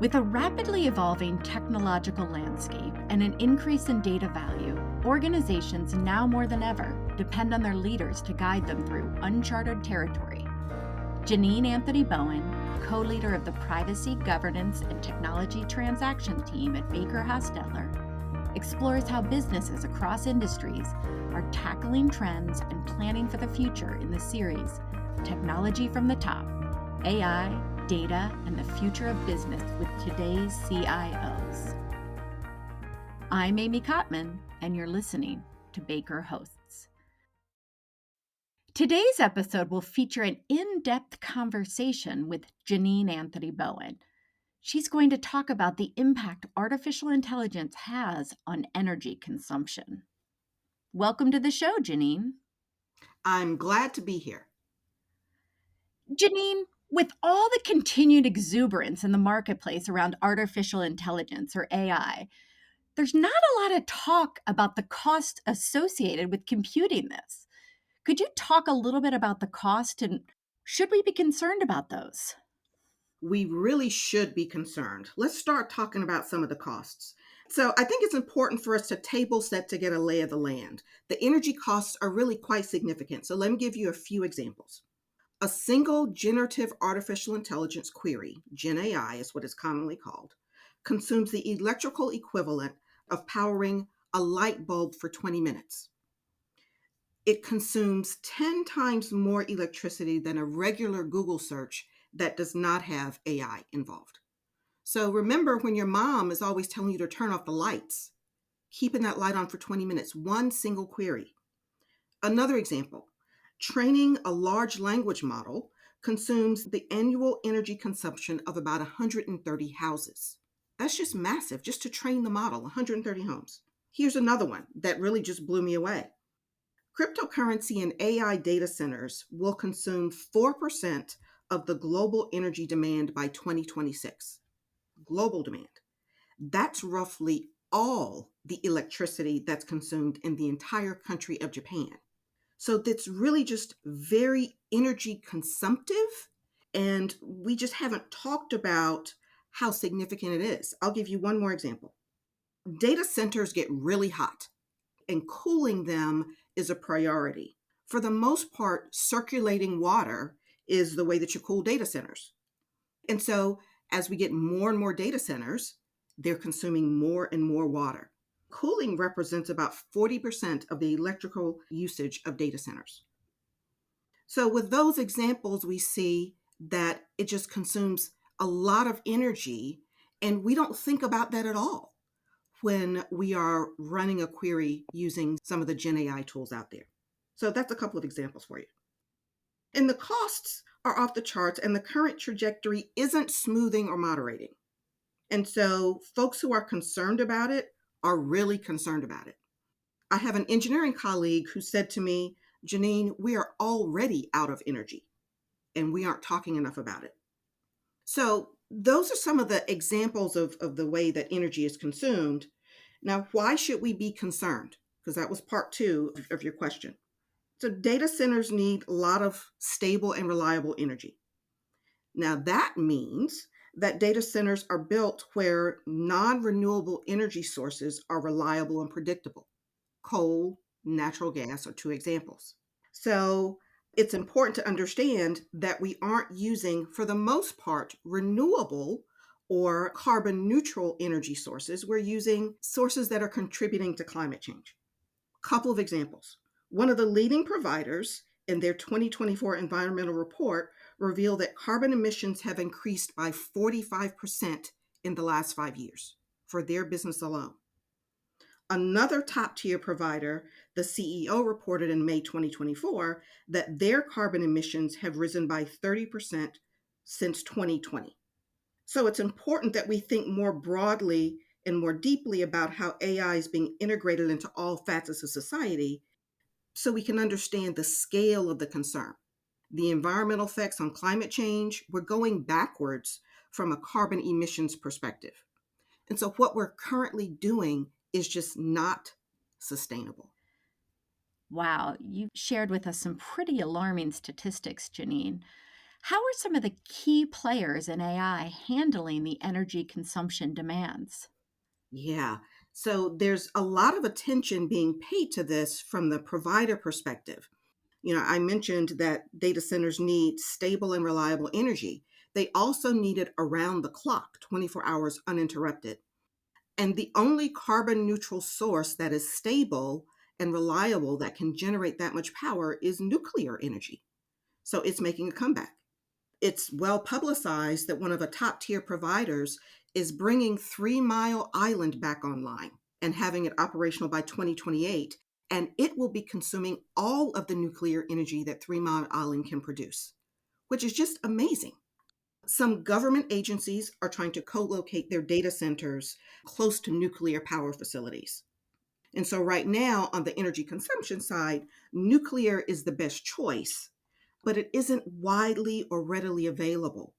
With a rapidly evolving technological landscape and an increase in data value, organizations now more than ever depend on their leaders to guide them through uncharted territory. Janine Anthony Bowen, co-leader of the Privacy, Governance, and Technology Transaction team at Baker Hostetler, explores how businesses across industries are tackling trends and planning for the future in the series Technology from the Top, AI, Data, and the Future of Business with Today's CIOs. I'm Amy Kottman, and you're listening to Baker Hosts. Today's episode will feature an in-depth conversation with Janine Anthony Bowen. She's going to talk about the impact artificial intelligence has on energy consumption. Welcome to the show, Janine. I'm glad to be here. Janine, with all the continued exuberance in the marketplace around artificial intelligence or AI, there's not a lot of talk about the cost associated with computing this. Could you talk a little bit about the cost and should we be concerned about those? We really should be concerned. Let's start talking about some of the costs. So, I think it's important for us to table set to get a lay of the land. The energy costs are really quite significant. So, let me give you a few examples. A single generative artificial intelligence query, Gen AI is what it's commonly called, consumes the electrical equivalent of powering a light bulb for 20 minutes. It consumes 10 times more electricity than a regular Google search that does not have AI involved. So remember when your mom is always telling you to turn off the lights, keeping that light on for 20 minutes, one single query. Another example, training a large language model consumes the annual energy consumption of about 130 houses. That's just massive, just to train the model, 130 homes. Here's another one that really just blew me away. Cryptocurrency and AI data centers will consume 4% of the global energy demand by 2026. Global demand. That's roughly all the electricity that's consumed in the entire country of Japan. So that's really just very energy consumptive. And we just haven't talked about how significant it is. I'll give you one more example. Data centers get really hot, and cooling them is a priority. For the most part, circulating water is the way that you cool data centers. And so as we get more and more data centers, they're consuming more and more water. Cooling represents about 40% of the electrical usage of data centers. So with those examples, we see that it just consumes a lot of energy, and we don't think about that at all when we are running a query using some of the Gen AI tools out there. So that's a couple of examples for you. And the costs are off the charts, and the current trajectory isn't smoothing or moderating. And so folks who are concerned about it are really concerned about it. I have an engineering colleague who said to me, Janine, we are already out of energy, and we aren't talking enough about it. So those are some of the examples of the way that energy is consumed. Now, why should we be concerned? Because that was part two of your question. So data centers need a lot of stable and reliable energy. Now, that means that data centers are built where non-renewable energy sources are reliable and predictable. Coal, natural gas are two examples. So it's important to understand that we aren't using, for the most part, renewable or carbon neutral energy sources. We're using sources that are contributing to climate change. Couple of examples. One of the leading providers in their 2024 environmental report revealed that carbon emissions have increased by 45% in the last 5 years for their business alone. Another top tier provider, the CEO, reported in May 2024 that their carbon emissions have risen by 30% since 2020. So it's important that we think more broadly and more deeply about how AI is being integrated into all facets of society so we can understand the scale of the concern. The environmental effects on climate change, we're going backwards from a carbon emissions perspective. And so what we're currently doing is just not sustainable. Wow, you shared with us some pretty alarming statistics, Janine. How are some of the key players in AI handling the energy consumption demands? Yeah. So there's a lot of attention being paid to this from the provider perspective. I mentioned that data centers need stable and reliable energy. They also need it around the clock, 24 hours uninterrupted. And the only carbon neutral source that is stable and reliable that can generate that much power is nuclear energy. So it's making a comeback. It's well publicized that one of the top tier providers is bringing 3 Mile Island back online and having it operational by 2028. And it will be consuming all of the nuclear energy that 3 Mile Island can produce, which is just amazing. Some government agencies are trying to co locate their data centers close to nuclear power facilities. And so, right now, on the energy consumption side, nuclear is the best choice, but it isn't widely or readily available.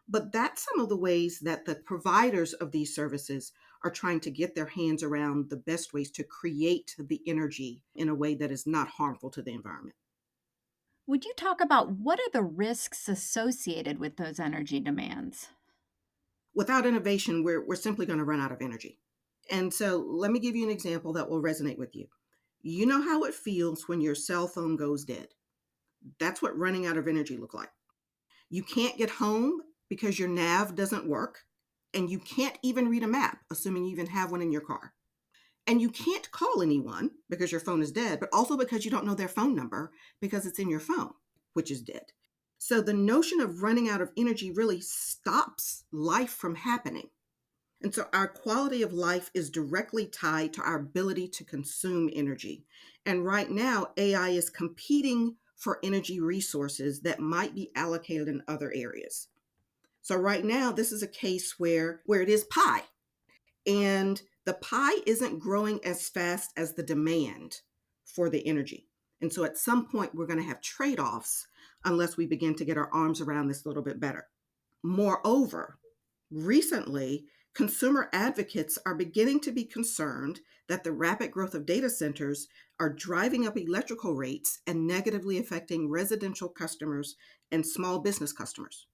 But that's some of the ways that the providers of these services are trying to get their hands around the best ways to create the energy in a way that is not harmful to the environment. Would you talk about what are the risks associated with those energy demands? Without innovation, we're simply going to run out of energy. And so let me give you an example that will resonate with you. You know how it feels when your cell phone goes dead. That's what running out of energy look like. You can't get home because your nav doesn't work, and you can't even read a map, assuming you even have one in your car. And you can't call anyone because your phone is dead, but also because you don't know their phone number because it's in your phone, which is dead. So the notion of running out of energy really stops life from happening. And so our quality of life is directly tied to our ability to consume energy. And right now, AI is competing for energy resources that might be allocated in other areas. So right now, this is a case where it is pie, and the pie isn't growing as fast as the demand for the energy. And so at some point, we're going to have trade-offs unless we begin to get our arms around this a little bit better. Moreover, recently, consumer advocates are beginning to be concerned that the rapid growth of data centers are driving up electrical rates and negatively affecting residential customers and small business customers.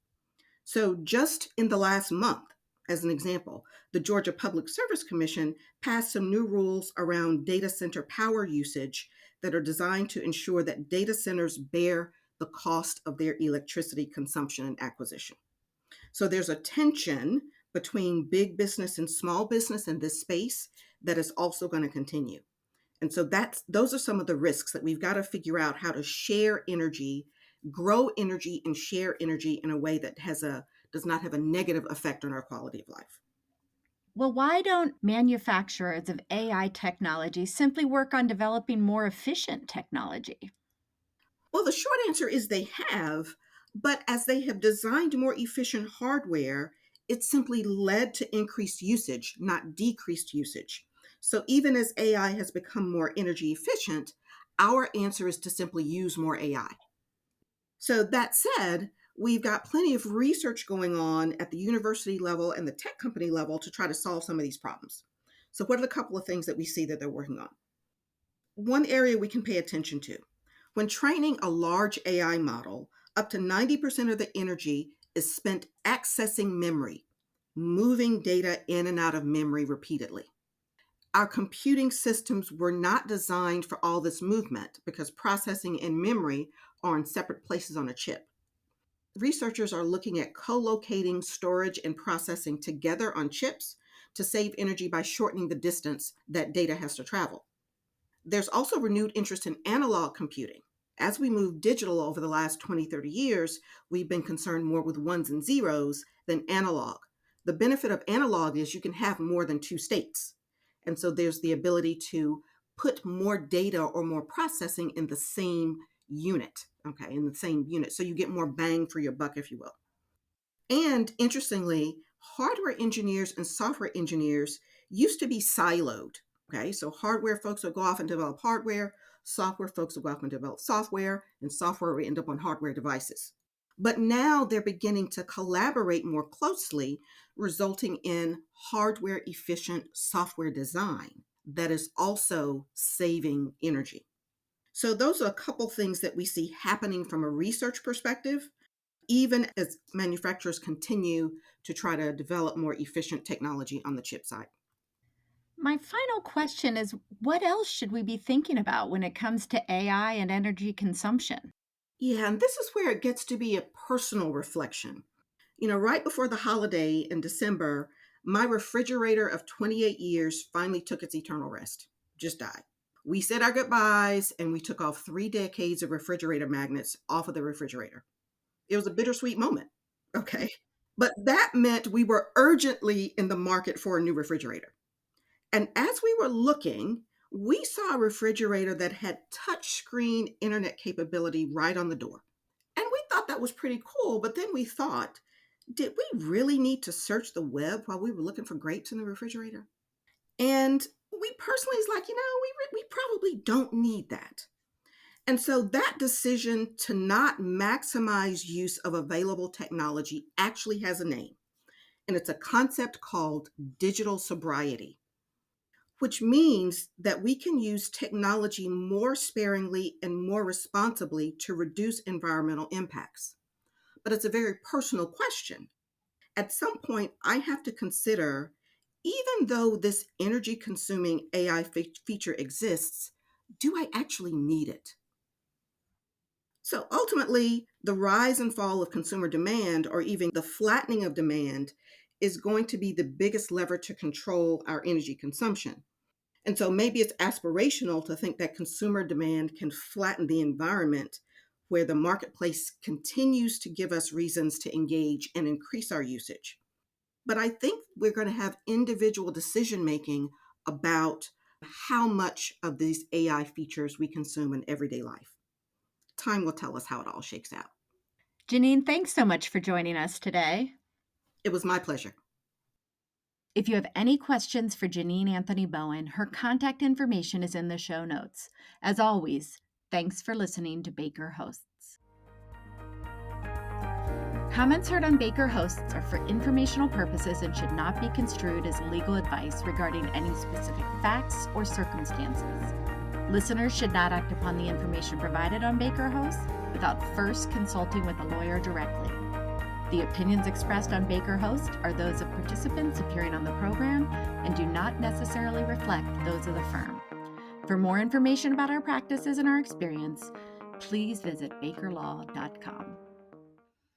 So, just in the last month, as an example, the Georgia Public Service Commission passed some new rules around data center power usage that are designed to ensure that data centers bear the cost of their electricity consumption and acquisition. So there's a tension between big business and small business in this space that is also going to continue. And so those are some of the risks that we've got to figure out how to share energy, grow energy and share energy in a way that does not have a negative effect on our quality of life. Well, why don't manufacturers of AI technology simply work on developing more efficient technology? Well, the short answer is they have, but as they have designed more efficient hardware, it simply led to increased usage, not decreased usage. So even as AI has become more energy efficient, our answer is to simply use more AI. So that said, we've got plenty of research going on at the university level and the tech company level to try to solve some of these problems. So what are the couple of things that we see that they're working on? One area we can pay attention to. When training a large AI model, up to 90% of the energy is spent accessing memory, moving data in and out of memory repeatedly. Our computing systems were not designed for all this movement because processing and memory are in separate places on a chip. Researchers are looking at co-locating storage and processing together on chips to save energy by shortening the distance that data has to travel. There's also renewed interest in analog computing. As we move digital over the last 20, 30 years, we've been concerned more with ones and zeros than analog. The benefit of analog is you can have more than two states. And so there's the ability to put more data or more processing in the same unit, okay, in the same unit. So you get more bang for your buck, if you will. And interestingly, hardware engineers and software engineers used to be siloed. Okay, so hardware folks would go off and develop hardware, software folks would go off and develop software, and software would end up on hardware devices. But now they're beginning to collaborate more closely, resulting in hardware efficient software design that is also saving energy. So those are a couple things that we see happening from a research perspective. even as manufacturers continue to try to develop more efficient technology on the chip side. My final question is, what else should we be thinking about when it comes to AI and energy consumption? Yeah, and this is where it gets to be a personal reflection. Right before the holiday in December, my refrigerator of 28 years finally took its eternal rest, just died. We said our goodbyes and we took off 3 decades of refrigerator magnets off of the refrigerator. It was a bittersweet moment. Okay. But that meant we were urgently in the market for a new refrigerator. And as we were looking, we saw a refrigerator that had touchscreen internet capability right on the door. And we thought that was pretty cool. But then we thought, did we really need to search the web while we were looking for grapes in the refrigerator? And we personally is like, we probably don't need that. And so that decision to not maximize use of available technology actually has a name. And it's a concept called digital sobriety, which means that we can use technology more sparingly and more responsibly to reduce environmental impacts. But it's a very personal question. At some point, I have to consider, even though this energy consuming AI feature exists, do I actually need it? So ultimately, the rise and fall of consumer demand, or even the flattening of demand, is going to be the biggest lever to control our energy consumption. And so maybe it's aspirational to think that consumer demand can flatten the environment where the marketplace continues to give us reasons to engage and increase our usage. But I think we're going to have individual decision making about how much of these AI features we consume in everyday life. Time will tell us how it all shakes out. Janine, thanks so much for joining us today. It was my pleasure. If you have any questions for Janine Anthony Bowen, her contact information is in the show notes. As always, thanks for listening to Baker Hosts. Comments heard on Baker Hosts are for informational purposes and should not be construed as legal advice regarding any specific facts or circumstances. Listeners should not act upon the information provided on Baker Hosts without first consulting with a lawyer directly. The opinions expressed on Baker Host are those of participants appearing on the program and do not necessarily reflect those of the firm. For more information about our practices and our experience, please visit bakerlaw.com.